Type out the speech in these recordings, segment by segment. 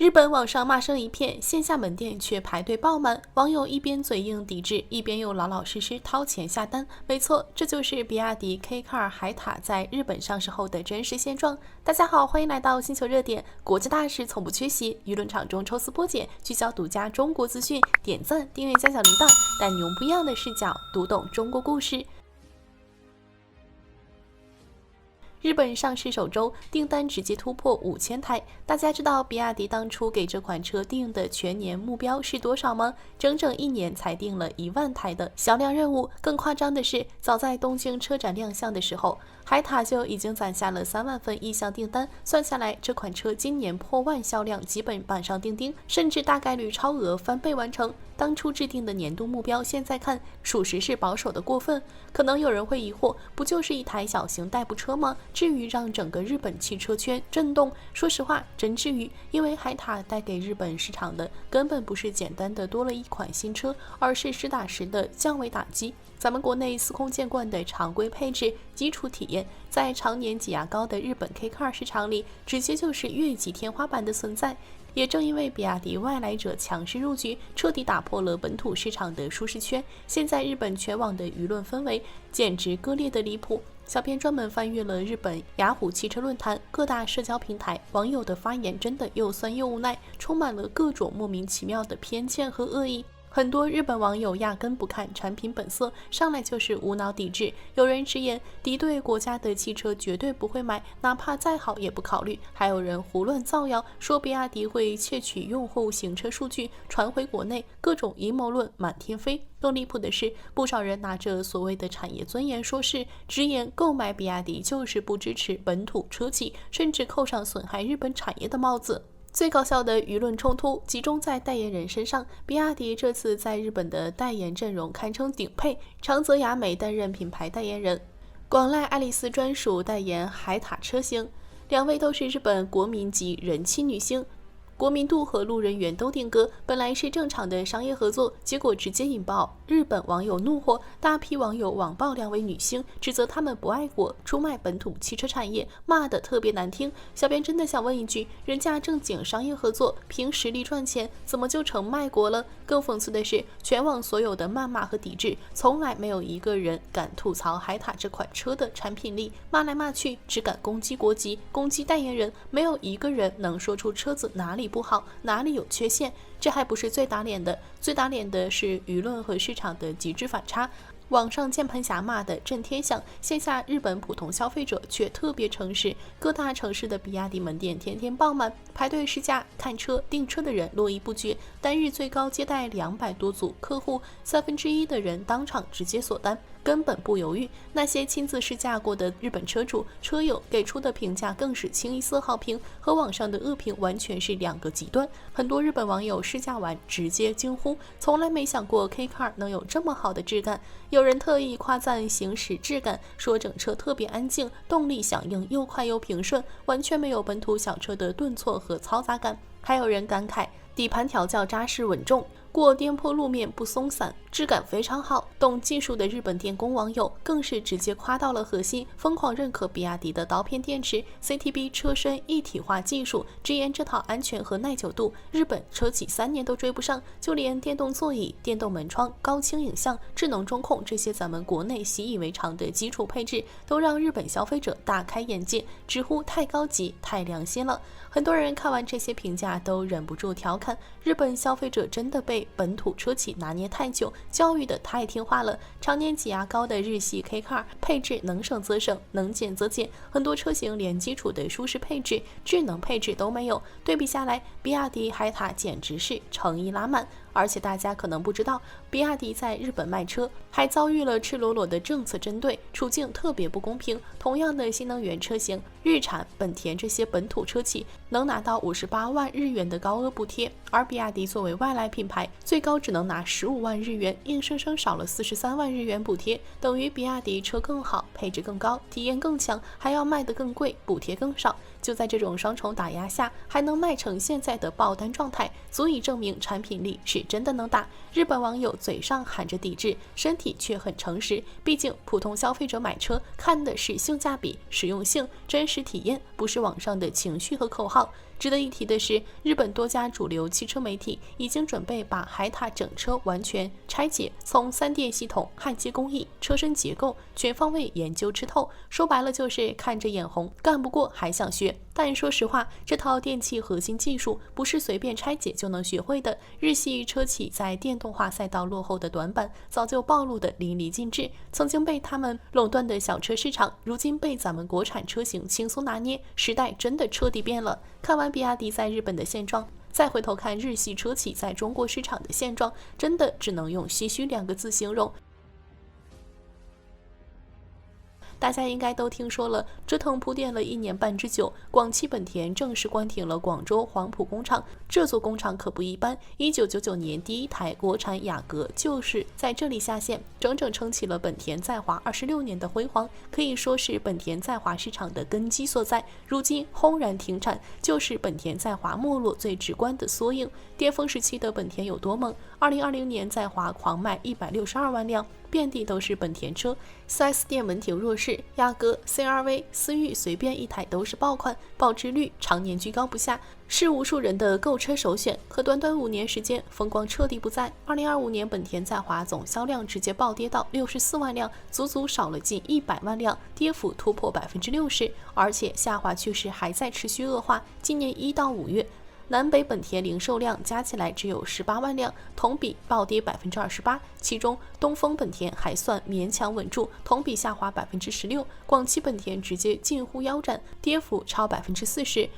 日本网上骂声一片，线下门店却排队爆满，网友一边嘴硬抵制，一边又老老实实掏钱下单。没错，这就是比亚迪 K-Car 海塔在日本上市后的真实现状。大家好，欢迎来到星球热点，国际大事从不缺席，舆论场中抽丝剥茧，聚焦独家中国资讯，点赞、订阅加小铃铛，带你用不一样的视角读懂中国故事。日本上市首周订单直接突破5000台，大家知道比亚迪当初给这款车定的全年目标是多少吗？整整1年才定了1万台的销量任务。更夸张的是，早在东京车展亮相的时候，海塔就已经攒下了3万份意向订单，算下来这款车今年破万销量基本板上钉钉，甚至大概率超额翻倍完成。当初制定的年度目标，现在看属实是保守的过分。可能有人会疑惑，不就是一台小型代步车吗？至于让整个日本汽车圈震动？说实话，真至于，因为海塔带给日本市场的根本不是简单的多了一款新车，而是实打实的降维打击。咱们国内司空见惯的常规配置、基础体验，在常年挤压高的日本 K-Car 市场里，直接就是越级天花板的存在。也正因为比亚迪外来者强势入局，彻底打破了本土市场的舒适圈，现在日本全网的舆论氛围简直割裂的离谱。小编专门翻阅了日本雅虎汽车论坛、各大社交平台，网友的发言真的又酸又无奈，充满了各种莫名其妙的偏见和恶意。很多日本网友压根不看产品本色，上来就是无脑抵制。有人直言敌对国家的汽车绝对不会买，哪怕再好也不考虑。还有人胡乱造谣，说比亚迪会窃取用户行车数据传回国内，各种阴谋论满天飞。更离谱的是，不少人拿着所谓的产业尊严说事，直言购买比亚迪就是不支持本土车企，甚至扣上损害日本产业的帽子。最搞笑的舆论冲突集中在代言人身上，比亚迪这次在日本的代言阵容堪称顶配，长泽雅美担任品牌代言人，广濑爱丽丝专属代言海塔车型，两位都是日本国民级人气女星。国民度和路人缘都定格，本来是正常的商业合作，结果直接引爆日本网友怒火，大批网友网暴两位女星，指责他们不爱国，出卖本土汽车产业，骂得特别难听。小编真的想问一句，人家正经商业合作，凭实力赚钱，怎么就成卖国了？更讽刺的是，全网所有的谩骂和抵制，从来没有一个人敢吐槽海塔这款车的产品力，骂来骂去只敢攻击国籍，攻击代言人，没有一个人能说出车子哪里不好，哪里有缺陷。这还不是最打脸的，最打脸的是舆论和市场的极致反差。网上键盘侠骂的震天响，线下日本普通消费者却特别诚实。各大城市的比亚迪门店天天爆满，排队试驾、看车、订车的人络绎不绝，单日最高接待200多组客户，1/3的人当场直接锁单，根本不犹豫。那些亲自试驾过的日本车主、车友给出的评价更是清一色好评，和网上的恶评完全是两个极端。很多日本网友试驾完直接惊呼，从来没想过 K-Car 能有这么好的质感。有人特意夸赞行驶质感，说整车特别安静，动力响应又快又平顺，完全没有本土小车的顿挫和嘈杂感。还有人感慨底盘调教扎实稳重，过颠簸路面不松散，质感非常好。懂技术的日本电工网友更是直接夸到了核心，疯狂认可比亚迪的刀片电池、CTB 车身一体化技术，直言这套安全和耐久度，日本车企3年都追不上。就连电动座椅、电动门窗、高清影像、智能中控这些咱们国内习以为常的基础配置，都让日本消费者大开眼界，直呼太高级、太良心了。很多人看完这些评价都忍不住调侃，日本消费者真的被本土车企拿捏太久，教育的太听话了。常年挤压高的日系 K-Car 配置能省则省，能减则减，很多车型连基础的舒适配置、智能配置都没有。对比下来，比亚迪海塔简直是诚意拉满。而且大家可能不知道，比亚迪在日本卖车还遭遇了赤裸裸的政策针对，处境特别不公平。同样的新能源车型，日产、本田这些本土车企能拿到58万日元的高额补贴，而比亚迪作为外来品牌，最高只能拿15万日元，硬生生少了43万日元补贴，等于比亚迪车更好，配置更高，体验更强，还要卖得更贵，补贴更少。就在这种双重打压下，还能卖成现在的爆单状态，足以证明产品力是真的能打。日本网友嘴上喊着抵制，身体却很诚实，毕竟普通消费者买车看的是性价比、实用性、真实体验，不是网上的情绪和口号。值得一提的是，日本多家主流汽车媒体已经准备把海塔整车完全拆解，从3电系统、焊接工艺、车身结构全方位研究吃透。说白了就是看着眼红，干不过还想学。但说实话，这套电气核心技术不是随便拆解就能学会的。日系车企在电动化赛道落后的短板早就暴露得淋漓尽致，曾经被他们垄断的小车市场，如今被咱们国产车型轻松拿捏，时代真的彻底变了。看完比亚迪在日本的现状，再回头看日系车企在中国市场的现状，真的只能用唏嘘2个字形容。大家应该都听说了，折腾铺垫了1年半之久，广汽本田正式关停了广州黄埔工厂。这座工厂可不一般，1999年第一台国产雅阁就是在这里下线，整整撑起了本田在华26年的辉煌，可以说是本田在华市场的根基所在。如今轰然停产，就是本田在华没落最直观的缩影。巅峰时期的本田有多猛？2020年在华狂卖162万辆，遍地都是本田车。4S 店门庭若市，雅阁、CR-V、思域随便一台都是爆款，保值率常年居高不下，是无数人的购车首选。可短短5年时间，风光彻底不在。2025年本田在华总销量直接暴跌到64万辆，足足少了近100万辆，跌幅突破60%，而且下滑趋势还在持续恶化。今年1到5月，南北本田零售量加起来只有18万辆，同比暴跌28%，其中东风本田还算勉强稳住，同比下滑16%，广汽本田直接近乎腰斩，跌幅超40%。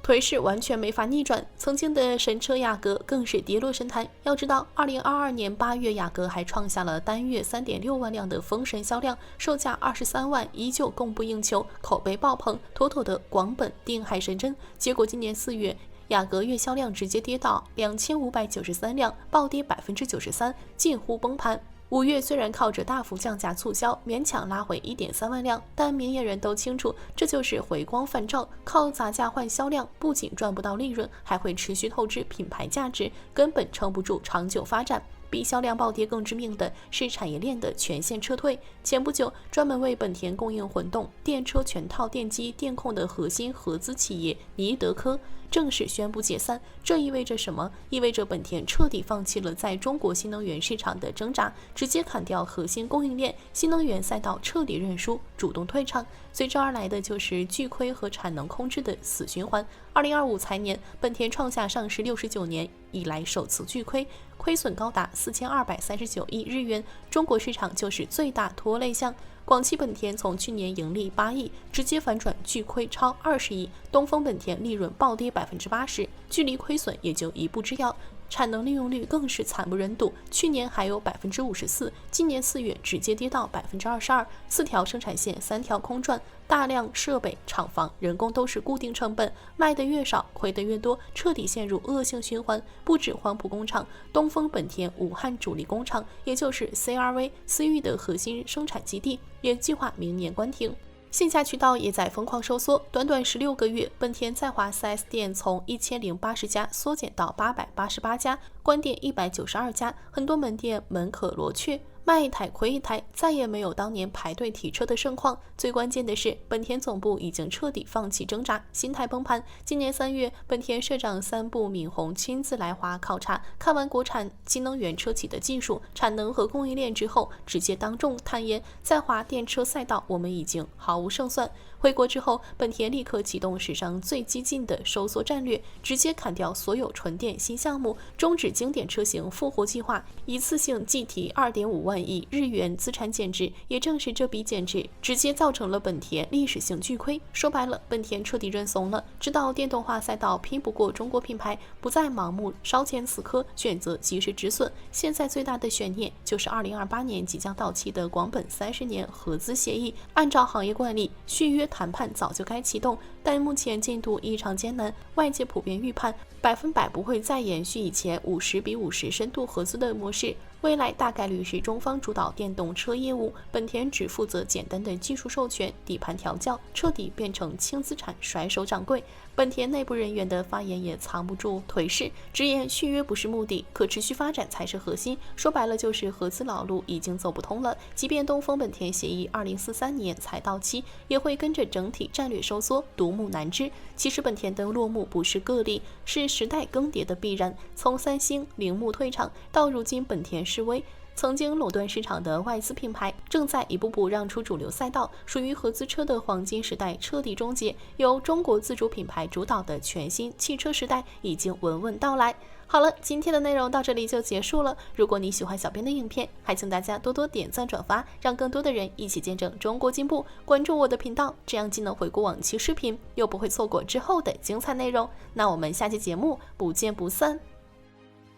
颓势完全没法逆转，曾经的神车雅阁更是跌落神坛。要知道，2022年8月，雅阁还创下了单月3.6万辆的封神销量，售价23万，依旧供不应求，口碑爆棚，妥妥的广本定海神针。结果今年4月，雅阁月销量直接跌到2593辆，暴跌93%，近乎崩盘。5月虽然靠着大幅降价促销勉强拉回1.3万辆，但明眼人都清楚，这就是回光返照，靠砸价换销量，不仅赚不到利润，还会持续透支品牌价值，根本撑不住长久发展。比销量暴跌更致命的是产业链的全线撤退。前不久，专门为本田供应混动电车全套电机电控的核心合资企业尼德科正式宣布解散。这意味着什么？意味着本田彻底放弃了在中国新能源市场的挣扎，直接砍掉核心供应链，新能源赛道彻底认输，主动退场。随之而来的就是巨亏和产能空置的死循环。2025财年，本田创下上市69年以来首次巨亏，亏损高达4239亿日元，中国市场就是最大拖累项。广汽本田从去年盈利8亿，直接反转巨亏超20亿，东风本田利润暴跌80%，距离亏损也就一步之遥。产能利用率更是惨不忍睹，去年还有54%，今年4月直接跌到22%，4条生产线3条空转，大量设备、厂房、人工都是固定成本，卖得越少，亏得越多，彻底陷入恶性循环。不止黄埔工厂，东风本田武汉主力工厂，也就是 CR-V 思域的核心生产基地，也计划明年关停。线下渠道也在疯狂收缩，短短16个月，本田在华 4S 店从1080家缩减到888家，关店192家，很多门店门可罗雀，卖一台亏一台，再也没有当年排队提车的盛况。最关键的是，本田总部已经彻底放弃挣扎，心态崩盘。今年3月，本田社长三部敏宏亲自来华考察，看完国产新能源车企的技术、产能和供应链之后，直接当众坦言，在华电车赛道我们已经毫无胜算。回国之后，本田立刻启动史上最激进的收缩战略，直接砍掉所有纯电新项目，终止经典车型复活计划，一次性计提2.5万亿日元资产减值。也正是这笔减值，直接造成了本田历史性巨亏。说白了，本田彻底认怂了，知道电动化赛道拼不过中国品牌，不再盲目烧钱死磕，选择及时止损。现在最大的悬念就是2028年即将到期的广本30年合资协议，按照行业惯例，续约谈判早就该启动，但目前进度异常艰难，外界普遍预判100%不会再延续以前50:50深度合资的模式，未来大概率是中方主导电动车业务，本田只负责简单的技术授权、底盘调教，彻底变成轻资产甩手掌柜。本田内部人员的发言也藏不住颓势，直言续约不是目的，可持续发展才是核心。说白了就是合资老路已经走不通了，即便东风本田协议2043年才到期，也会跟着整体战略收缩独木难支。其实本田的落幕不是个例，是时代更迭的必然。从三星、铃木退场到如今本田示威，曾经垄断市场的外资品牌正在一步步让出主流赛道，属于合资车的黄金时代彻底终结，由中国自主品牌主导的全新汽车时代已经稳稳到来。好了，今天的内容到这里就结束了。如果你喜欢小编的影片，还请大家多多点赞转发，让更多的人一起见证中国进步。关注我的频道，这样既能回顾往期视频，又不会错过之后的精彩内容。那我们下期节目不见不散。